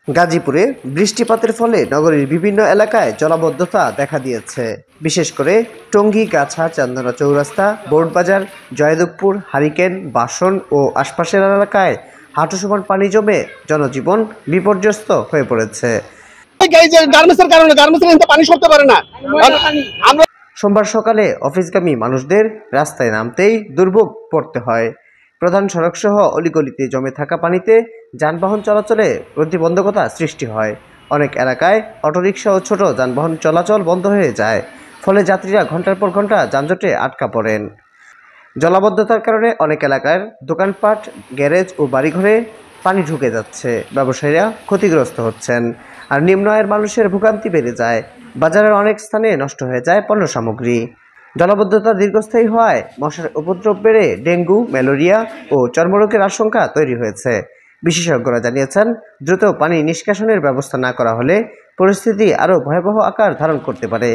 গাজীপুরে বৃষ্টিপাতের ফলে নগরীর বিভিন্ন এলাকায় জলাবদ্ধতা দেখা দিয়েছে। বিশেষ করে টঙ্গী, গাছা, চান্দনা চৌরাস্তা, বোর্ডবাজার, জয়দেবপুর, হারিকেন, বাসন ও আশপাশের এলাকায় হাঁটু সমান পানি জমে জনজীবন বিপর্যস্ত হয়ে পড়েছে। সোমবার সকালে অফিসগামী মানুষদের রাস্তায় নামতেই দুর্ভোগ পড়তে হয়। প্রধান সড়কসহ অলিগলিতে জমে থাকা পানিতে যানবাহন চলাচলে প্রতিবন্ধকতা সৃষ্টি হয়। অনেক এলাকায় অটোরিকশা ও ছোট যানবাহন চলাচল বন্ধ হয়ে যায়, ফলে যাত্রীরা ঘন্টার পর ঘন্টা যানজটে আটকা পড়েন। জলাবদ্ধতার কারণে অনেক এলাকার দোকানপাট, গ্যারেজ ও বাড়িঘরে পানি ঢুকে যাচ্ছে, ব্যবসায়ীরা ক্ষতিগ্রস্ত হচ্ছেন, আর নিম্ন আয়ের মানুষের ভোগান্তি বেড়ে যায়। বাজারের অনেক স্থানে নষ্ট হয়ে যায় পণ্য সামগ্রী। জলাবদ্ধতা দীর্ঘস্থায়ী হওয়ায় মশার উপদ্রব বেড়ে ডেঙ্গু, ম্যালেরিয়া ও চর্মরোগের আশঙ্কা তৈরি হয়েছে। বিশেষজ্ঞরা জানিয়েছেন, দ্রুত পানি নিষ্কাশনের ব্যবস্থা না করা হলে পরিস্থিতি আরও ভয়াবহ আকার ধারণ করতে পারে।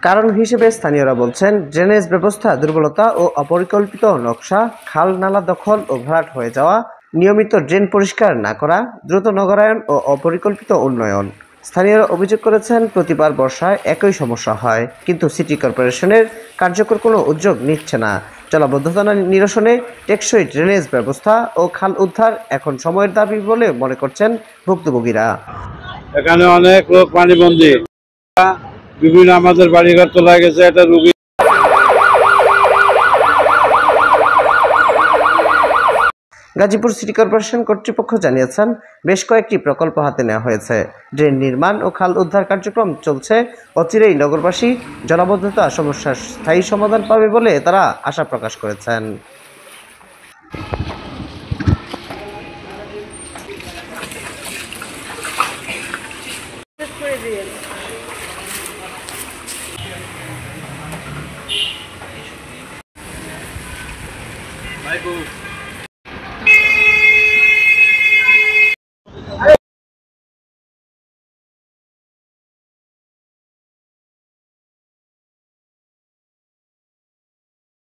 কারণ হিসেবে স্থানীয়রা বলছেন, ড্রেনেজ ব্যবস্থা দুর্বলতা ও অপরিকল্পিত নকশা, খাল নালা দখল ও ভরাট হয়ে যাওয়া, নিয়মিত ড্রেন পরিষ্কার না করা, দ্রুত নগরায়ন ও অপরিকল্পিত উন্নয়ন। স্থানীয়রা অভিযোগ করেছেন, প্রতিবার বর্ষায় একই সমস্যা হয়, কিন্তু সিটি কর্পোরেশনের কার্যকর কোনো উদ্যোগ নিচ্ছে না। জলাবদ্ধতা নিরসনে টেকসই ড্রেনেজ ব্যবস্থা ও খাল উদ্ধার এখন সময়ের দাবি বলে মনে করছেন ভুক্তভোগীরা। এখানে অনেক লোক পানিবন্দী, বিভিন্ন আমাদের বাড়িঘর তোলা গেছে। এটা রোগী গাজীপুর সিটি কর্পোরেশন কর্তৃপক্ষ জানিয়েছেন, বেশ কয়েকটি প্রকল্প হাতে নেওয়া হয়েছে। ড্রেন নির্মাণ ও খাল উদ্ধার কার্যক্রম চলছে। অচিরেই নগরবাসী জলাবদ্ধতা সমস্যার স্থায়ী সমাধান পাবে বলে তারা আশা প্রকাশ করেছেন। ভাই